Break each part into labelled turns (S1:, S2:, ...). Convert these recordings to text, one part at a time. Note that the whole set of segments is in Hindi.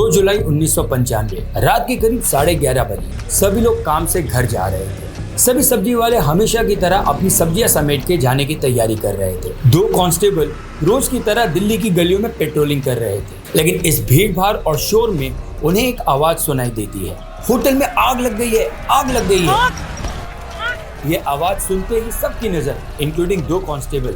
S1: 2 जुलाई 1995 रात के करीब 11:30 बजे सभी लोग काम से घर जा रहे थे। सभी सब्जी वाले हमेशा की तरह अपनी सब्जियां समेट के जाने की तैयारी कर रहे थे। 2 कांस्टेबल रोज की तरह दिल्ली की गलियों में पेट्रोलिंग कर रहे थे, लेकिन इस भीड़ भाड़ और शोर में उन्हें एक आवाज सुनाई देती है, होटल में आग लग गई है, आग लग गई है। ये आवाज सुनते ही सबकी नजर इंक्लूडिंग 2 कांस्टेबल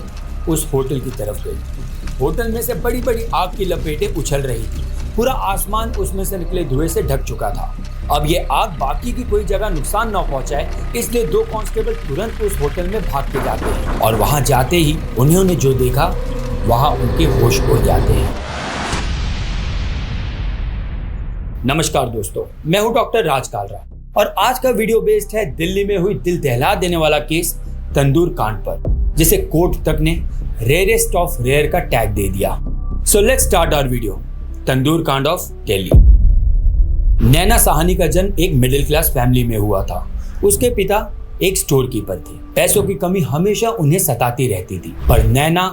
S1: उस होटल की तरफ गई। होटल में से बड़ी बड़ी आग की लपेटें उछल रही थी। पूरा आसमान उसमें से निकले धुएं से ढक चुका था। अब ये आग बाकी की कोई जगह नुकसान न पहुंचाए, इसलिए 2 कांस्टेबल तुरंत उस होटल में भाग के जाते हैं और वहां जाते ही उन्होंने जो देखा वहां उनके होश उड़ जाते हैं। नमस्कार दोस्तों, मैं हूं डॉक्टर राज कालरा और आज का वीडियो बेस्ड है दिल्ली में हुई दिल दहला देने वाला केस तंदूर कांड पर, जिसे कोर्ट तक ने रेयरेस्ट ऑफ रेयर का टैग दे दिया। So let's start our video. Tandoor कांड ऑफ दिल्ली। नैना साहनी का जन्म एक मिडिल क्लास फैमिली में हुआ था। उसके पिता एक स्टोर कीपर थे। पैसों की कमी हमेशा उन्हें सताती रहती थी, पर नैना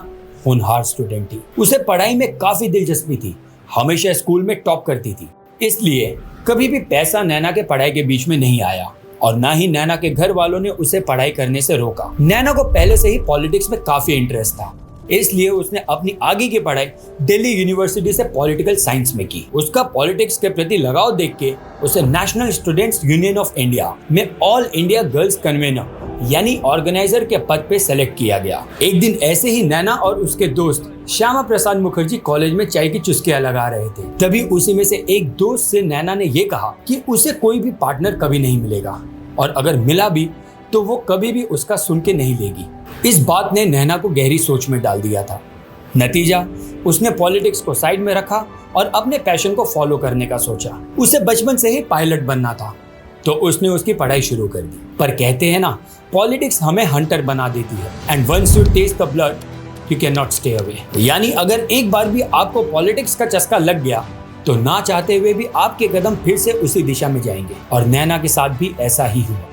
S1: होनहार स्टूडेंट थी। उसे पढ़ाई में काफी दिलचस्पी थी, हमेशा स्कूल में टॉप करती थी। इसलिए कभी भी पैसा नैना के पढ़ाई के बीच में नहीं आया और ना ही नैना के घर वालों ने उसे पढ़ाई करने से रोका। नैना को पहले से ही पॉलिटिक्स में काफी इंटरेस्ट था, इसलिए उसने अपनी आगे की पढ़ाई दिल्ली यूनिवर्सिटी से पॉलिटिकल साइंस में की। उसका पॉलिटिक्स के प्रति लगाव देख के उसे national students union of India में ऑल इंडिया गर्ल्स कन्वेनर यानी ऑर्गेनाइजर के पद पे सेलेक्ट किया गया। एक दिन ऐसे ही नैना और उसके दोस्त श्यामा प्रसाद मुखर्जी कॉलेज में चाय की चुस्कियां लगा रहे थे। तभी उसी में से एक दोस्त से नैना ने ये कहा कि उसे कोई भी पार्टनर कभी नहीं मिलेगा और अगर मिला भी तो वो कभी भी उसका सुन के नहीं लेगी। इस बात ने नैना को गहरी सोच में डाल दिया था। नतीजा, उसने पॉलिटिक्स को साइड में रखा और अपने पैशन को फॉलो करने का सोचा। उसे बचपन से ही पायलट बनना था, तो उसने उसकी पढ़ाई शुरू कर दी। पर कहते हैं ना, पॉलिटिक्स हमें हंटर बना देती है and once you taste the blood you can not stay away. यानी अगर एक बार भी आपको पॉलिटिक्स का चस्का लग गया तो ना चाहते हुए भी आपके कदम फिर से उसी दिशा में जाएंगे, और नैना के साथ भी ऐसा ही हुआ।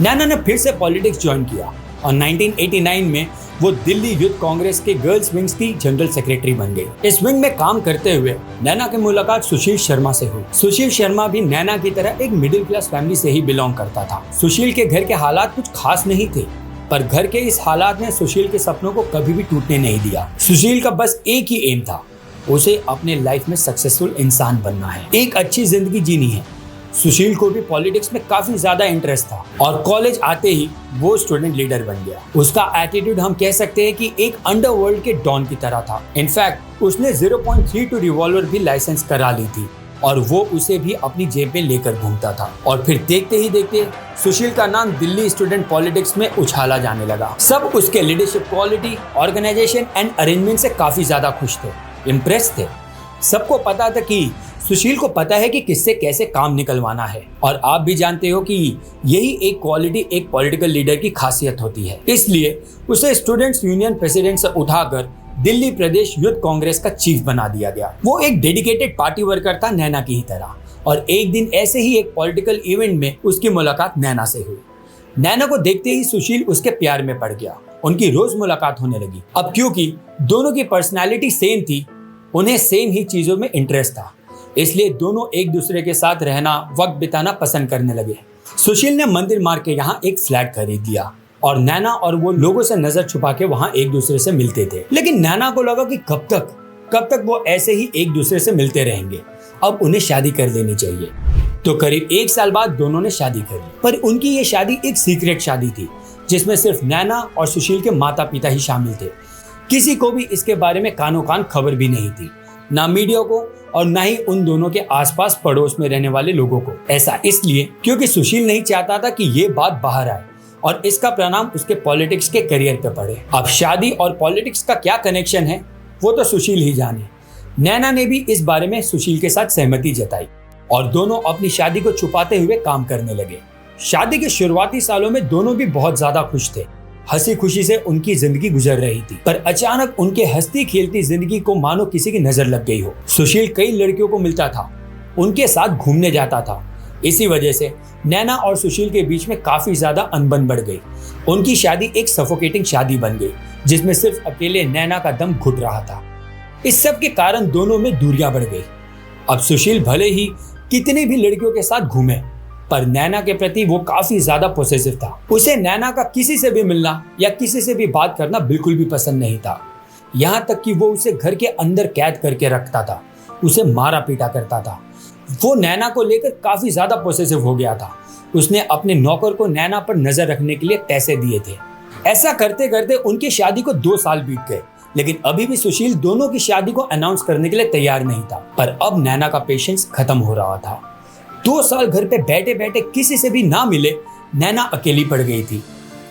S1: नैना ने फिर से पॉलिटिक्स ज्वाइन किया और 1989 में वो दिल्ली यूथ कांग्रेस के गर्ल्स विंग्स की जनरल सेक्रेटरी बन गई। इस विंग में काम करते हुए नैना की मुलाकात सुशील शर्मा से हुई। सुशील शर्मा भी नैना की तरह एक मिडिल क्लास फैमिली से ही बिलोंग करता था। सुशील के घर के हालात कुछ खास नहीं थे, पर घर के इस हालात ने सुशील के सपनों को कभी भी टूटने नहीं दिया। सुशील का बस एक ही एम था, उसे अपने लाइफ में सक्सेसफुल इंसान बनना है, एक अच्छी जिंदगी जीनी है। सुशील को भी पॉलिटिक्स में काफी ज्यादा इंटरेस्ट था और कॉलेज आते ही वो स्टूडेंट लीडर बन गया। उसका एटीट्यूड हम कह सकते हैं कि एक अंडरवर्ल्ड के डॉन की तरह था। इनफैक्ट उसने 0.32 रिवॉल्वर भी लाइसेंस करा ली थी और वो उसे भी अपनी जेब में लेकर घूमता था। और फिर देखते ही देखते सुशील का नाम दिल्ली स्टूडेंट पॉलिटिक्स में उछाला जाने लगा। सब उसके leadership quality, organization and arrangement से काफी ज्यादा खुश थे, इम्प्रेस थे। सबको पता था कि सुशील को पता है कि किससे कैसे काम निकलवाना है, और आप भी जानते हो कि यही एक क्वालिटी एक पॉलिटिकल लीडर की खासियत होती है। इसलिए उसे स्टूडेंट्स यूनियन प्रेसिडेंट से उठाकर दिल्ली प्रदेश यूथ कांग्रेस का चीफ बना दिया गया। वो एक डेडिकेटेड पार्टी वर्कर था नैना की ही तरह, और एक दिन ऐसे ही एक पॉलिटिकल इवेंट में उसकी मुलाकात नैना से हुई। नैना को देखते ही सुशील उसके प्यार में पड़ गया। उनकी रोज मुलाकात होने लगी। अब क्योंकि दोनों की पर्सनैलिटी सेम थी, उन्हें सेम ही चीजों में इंटरेस्ट था, इसलिए दोनों एक दूसरे के साथ रहना, वक्त बिताना पसंद करने लगे। सुशील ने मंदिर मार्ग के यहाँ एक फ्लैट खरीद लिया और नैना और वो लोगों से नजर छुपा के वहाँ एक दूसरे से मिलते थे। लेकिन नैना को लगा कि कब तक वो ऐसे ही एक दूसरे से मिलते रहेंगे, अब उन्हें शादी कर लेनी चाहिए। तो करीब 1 साल बाद दोनों ने शादी कर ली, पर उनकी ये शादी एक सीक्रेट शादी थी, जिसमें सिर्फ नैना और सुशील के माता पिता ही शामिल थे। किसी को भी इसके बारे में कानो कान खबर भी नहीं थी, ना मीडिया को और ना ही उन दोनों के आसपास पड़ोस में रहने वाले लोगों को। ऐसा इसलिए क्योंकि सुशील नहीं चाहता था कि ये बात बाहर आए और इसका परिणाम उसके पॉलिटिक्स के करियर पे पड़े। अब शादी और पॉलिटिक्स का क्या कनेक्शन है वो तो सुशील ही जाने। नैना ने भी इस बारे में सुशील के साथ सहमति जताई और दोनों अपनी शादी को छुपाते हुए काम करने लगे। शादी के शुरुआती सालों में दोनों भी बहुत ज्यादा खुश थे, हंसी खुशी से उनकी जिंदगी गुजर रही थी। पर अचानक उनके हंसती खेलती जिंदगी को मानो किसी की नजर लग गई हो। सुशील कई लड़कियों को मिलता था, उनके साथ घूमने जाता था। इसी वजह से नैना और सुशील के बीच में काफी ज्यादा अनबन बढ़ गई। उनकी शादी एक सफोकेटिंग शादी बन गई, जिसमें सिर्फ अकेले नैना का दम घुट रहा था। इस सब के कारण दोनों में दूरियां बढ़ गई। अब सुशील भले ही कितनी भी लड़कियों के साथ घूमे, पर नैना के प्रति वो काफी ज्यादा पोसेसिव था। उसे नैना का किसी से भी मिलना या किसी से भी बात करना बिल्कुल भी पसंद नहीं था। यहाँ तक कि वो उसे घर के अंदर कैद करके रखता था, उसे मारा पीटा करता था। वो नैना को लेकर काफी ज्यादा पोसेसिव हो गया था। उसने अपने नौकर को नैना पर नजर रखने के लिए पैसे दिए थे। ऐसा करते करते उनकी शादी को 2 साल बीत गए, लेकिन अभी भी सुशील दोनों की शादी को अनाउंस करने के लिए तैयार नहीं था। पर अब नैना का पेशेंस खत्म हो रहा था। 2 साल घर पे बैठे बैठे किसी से भी ना मिले नैना अकेली पड़ गई थी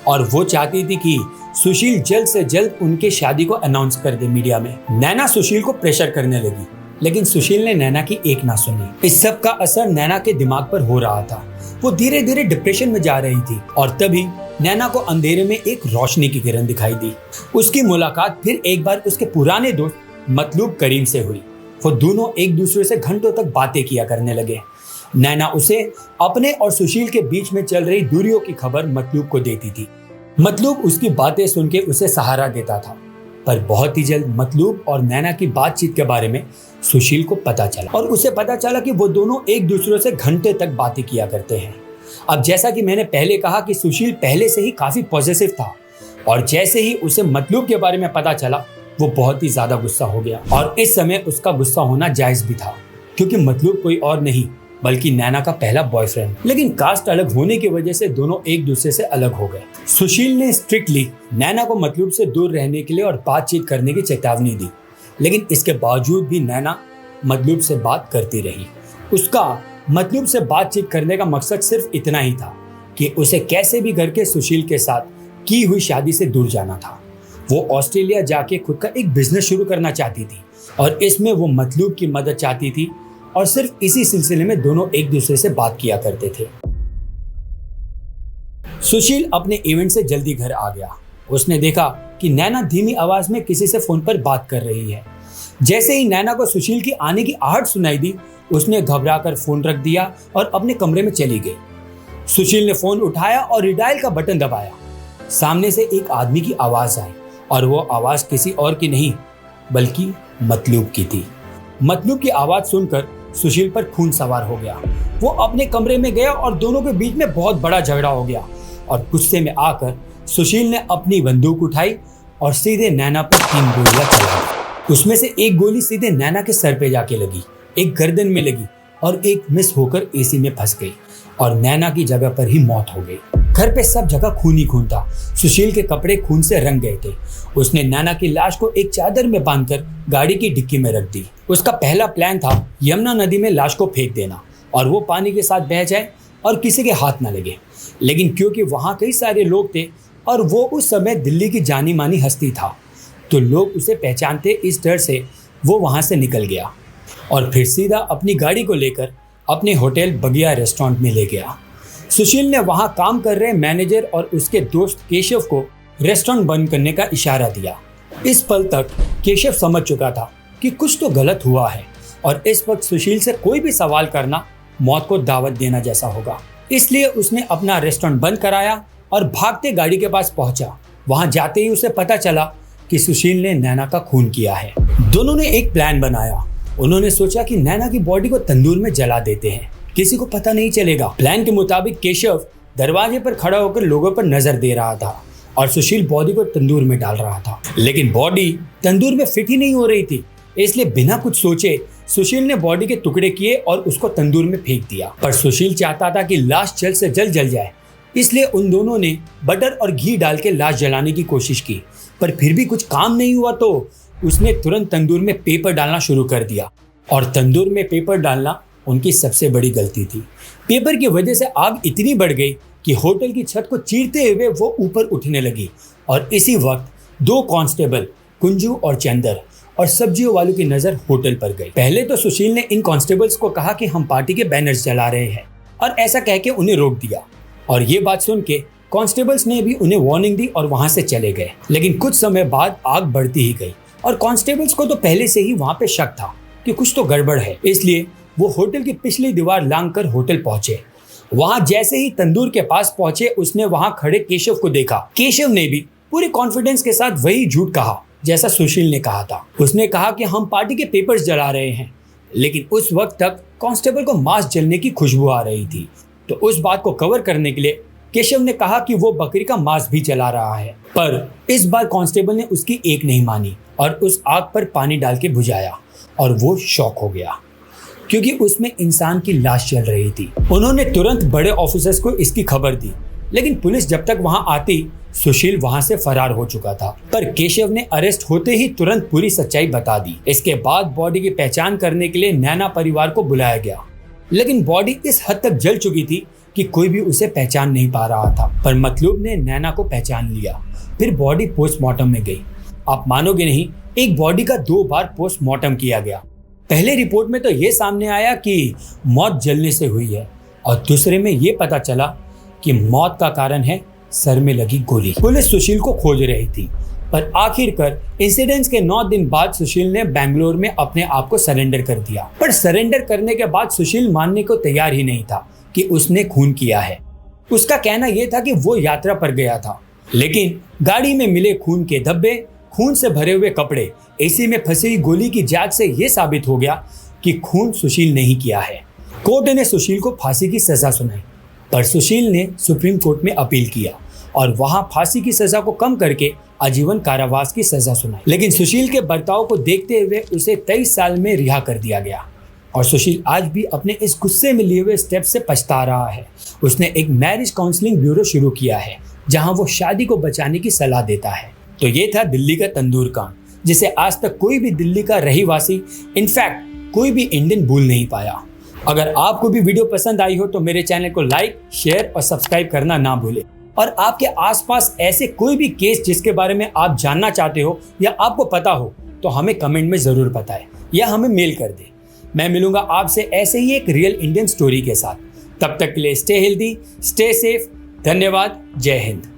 S1: और वो चाहती थी कि सुशील जल्द से जल्द उनके शादी को अनाउंस कर दे मीडिया में। नैना सुशील को प्रेशर करने लगी, लेकिन सुशील ने नैना की एक ना सुनी। इस सब का असर नैना के दिमाग पर हो रहा था। वो धीरे धीरे डिप्रेशन में जा रही थी और तभी नैना को अंधेरे में एक रोशनी की किरण दिखाई दी। उसकी मुलाकात फिर एक बार उसके पुराने दोस्त मतलूब करीम से हुई। वो दोनों एक दूसरे से घंटों तक बातें किया करने लगे। नैना उसे अपने और सुशील के बीच में चल रही दूरियों की खबर मतलूब को देती थी। मतलूब उसकी बातें सुन के उसे सहारा देता था। पर बहुत ही जल्द मतलूब और नैना की बातचीत के बारे में सुशील को पता चला और उसे पता चला कि वो दोनों एक दूसरे से घंटे तक बातें किया करते हैं। अब जैसा कि मैंने पहले कहा कि सुशील पहले से ही काफी पॉजिटिव था और जैसे ही उसे मतलूब के बारे में पता चला वो बहुत ही ज्यादा गुस्सा हो गया। और इस समय उसका गुस्सा होना जायज भी था, क्योंकि मतलूब कोई और नहीं बल्कि नैना का पहला बॉयफ्रेंड। लेकिन कास्ट अलग होने की वजह से दोनों एक दूसरे से अलग हो गए। सुशील ने स्ट्रिक्टली नैना को मतलूब से दूर रहने के लिए और बातचीत करने की चेतावनी दी, लेकिन इसके बावजूद भी नैना मतलूब से बात करती रही। उसका मतलूब से बातचीत करने का मकसद सिर्फ इतना ही था कि उसे कैसे भी करके सुशील के साथ की हुई शादी से दूर जाना था। वो ऑस्ट्रेलिया जाके खुद का एक बिजनेस शुरू करना चाहती थी और इसमें वो मतलूब की मदद चाहती थी और सिर्फ इसी सिलसिले में दोनों एक दूसरे से बात किया करते थे। सुशील अपने इवेंट से जल्दी घर आ गया। उसने देखा कि नैना धीमी आवाज में किसी से फोन पर बात कर रही है। जैसे ही नैना को सुशील की आने की आहट सुनाई दी, उसने घबराकर फोन रख दिया और अपने कमरे में चली गई। सुशील ने फोन उठाया और रिडायल का बटन दबाया। सामने से एक आदमी की आवाज आई और वो आवाज किसी और की नहीं बल्कि मतलूब की थी। मतलूब की आवाज सुनकर सुशील पर खून सवार हो गया। वो अपने कमरे में गया और दोनों के बीच में बहुत बड़ा झगड़ा हो गया और गुस्से में आकर सुशील ने अपनी बंदूक उठाई और सीधे नैना पर 3 गोलियां चलाई। उसमें से एक गोली सीधे नैना के सर पे जाके लगी, एक गर्दन में लगी और एक मिस होकर एसी में फंस गई और नैना की जगह पर ही मौत हो गई। घर पे सब जगह खून ही खून था। सुशील के कपड़े खून से रंग गए थे। उसने नैना की लाश को एक चादर में बांधकर गाड़ी की डिक्की में रख दी। उसका पहला प्लान था यमुना नदी में लाश को फेंक देना और वो पानी के साथ बह जाए और किसी के हाथ ना लगे। लेकिन क्योंकि वहाँ कई सारे लोग थे और वो उस समय दिल्ली की जानी मानी हस्ती था, तो लोग उसे पहचानते, इस डर से वो वहाँ से निकल गया और फिर सीधा अपनी गाड़ी को लेकर अपने होटल बगिया रेस्टोरेंट में ले गया। सुशील ने वहां काम कर रहे मैनेजर और उसके दोस्त केशव को रेस्टोरेंट बंद करने का इशारा दिया। इस पल तक केशव समझ चुका था कि कुछ तो गलत हुआ है और इस वक्त सुशील से कोई भी सवाल करना मौत को दावत देना जैसा होगा। इसलिए उसने अपना रेस्टोरेंट बंद कराया और भागते गाड़ी के पास पहुंचा। वहां जाते ही उसे पता चला कि सुशील ने नैना का खून किया है। दोनों ने एक प्लान बनाया। उन्होंने सोचा कि नैना की बॉडी को तंदूर में जला देते हैं, किसी को पता नहीं चलेगा। प्लान के मुताबिक केशव दरवाजे पर खड़ा होकर लोगों पर नजर दे रहा था और सुशील बॉडी को तंदूर में डाल रहा था, लेकिन बॉडी तंदूर में फिट ही नहीं हो रही थी। इसलिए बिना कुछ सोचे सुशील ने बॉडी के टुकड़े किए और उसको तंदूर में फेंक दिया। पर सुशील चाहता था कि लाश जल्द से जल्द जल जाए, इसलिए उन दोनों ने बटर और घी डाल के लाश जलाने की कोशिश की। पर फिर भी कुछ काम नहीं हुआ तो उसने तुरंत तंदूर में पेपर डालना शुरू कर दिया और तंदूर में पेपर डालना उनकी सबसे बड़ी गलती थी। पेपर की वजह से आग इतनी बढ़ गई कि होटल की छत को चीरते हुए वो ऊपर उठने लगी और इसी वक्त 2 कांस्टेबल कुंजू और चंदर और सब्जियों वालों की नजर होटल पर गई। पहले तो सुशील ने इन कांस्टेबल्स को कहा कि हम पार्टी के बैनर्स जला रहे हैं और ऐसा कह के उन्हें रोक दिया और ये बात सुन के कांस्टेबल्स ने भी उन्हें वार्निंग दी और वहां से चले गए। लेकिन कुछ समय बाद आग बढ़ती ही गई और कांस्टेबल्स को तो पहले से ही वहां पे शक था कि कुछ तो गड़बड़ है, इसलिए वो होटल की पिछली दीवार लांघकर होटल पहुंचे। वहां जैसे ही तंदूर के पास पहुंचे उसने वहां खड़े केशव को देखा। केशव ने भी पूरे कॉन्फिडेंस के साथ वही झूठ कहा जैसा सुशील ने कहा था। उसने कहा कि हम पार्टी के पेपर्स जला रहे हैं। लेकिन उस वक्त तक कांस्टेबल को मांस जलने की खुशबू आ रही थी। तो उस बात को कवर करने के लिए केशव ने कहा कि वो बकरी का मांस भी जला रहा है, पर इस बार कांस्टेबल ने उसकी एक नहीं मानी और उस आग पर पानी डाल के बुझाया और वो शॉक हो गया क्योंकि उसमें इंसान की लाश जल रही थी। उन्होंने तुरंत बड़े ऑफिसर्स को इसकी खबर दी, लेकिन पुलिस जब तक वहां आती सुशील वहां से फरार हो चुका था। पर केशव ने अरेस्ट होते ही तुरंत पूरी सच्चाई बता दी। इसके बाद बॉडी की पहचान करने के लिए नैना परिवार को बुलाया गया, लेकिन बॉडी इस हद तक जल चुकी थी कि कोई भी उसे पहचान नहीं पा रहा था। पर मतलूब ने नैना को पहचान लिया। फिर बॉडी पोस्टमार्टम में गई। आप मानोगे नहीं, एक बॉडी का 2 बार पोस्टमार्टम किया गया। पहले रिपोर्ट में तो ये सामने आया कि मौत जलने से हुई है और दूसरे में ये पता चला कि मौत का कारण है सर में लगी गोली। पुलिस सुशील को खोज रही थी, पर आखिरकार इंसिडेंट्स के 9 दिन बाद सुशील ने बेंगलोर में अपने आप को सरेंडर कर दिया। पर सरेंडर करने के बाद सुशील मानने को तैयार ही नहीं था कि उसने खून किया है। उसका कहना यह था कि वो यात्रा पर गया था, लेकिन गाड़ी में मिले खून के धब्बे, खून से भरे हुए कपड़े, एसी में फंसी गोली की जांच से यह साबित हो गया कि खून सुशील नहीं किया है। कोर्ट ने सुशील को फांसी की सजा सुनाई, पर सुशील ने सुप्रीम कोर्ट में अपील किया और वहां फांसी की सजा को कम करके आजीवन कारावास की सजा सुनाई। लेकिन सुशील के बर्ताव को देखते हुए उसे 23 साल में रिहा कर दिया गया और सुशील आज भी अपने इस गुस्से में लिए हुए स्टेप से पछता रहा है। उसने एक मैरिज काउंसलिंग ब्यूरो शुरू किया है जहां वो शादी को बचाने की सलाह देता है। तो ये था दिल्ली का तंदूर कांड, जिसे आज तक कोई भी दिल्ली का रहीवासी, इनफैक्ट कोई भी इंडियन भूल नहीं पाया। अगर आपको भी वीडियो पसंद आई हो तो मेरे चैनल को लाइक, शेयर और सब्सक्राइब करना ना भूलें। और आपके आसपास ऐसे कोई भी केस जिसके बारे में आप जानना चाहते हो या आपको पता हो तो हमें कमेंट में ज़रूर बताएं या हमें मेल कर दें। मैं मिलूंगा आपसे ऐसे ही एक रियल इंडियन स्टोरी के साथ। तब तक के लिए स्टे हेल्दी, स्टे सेफ। धन्यवाद। जय हिंद।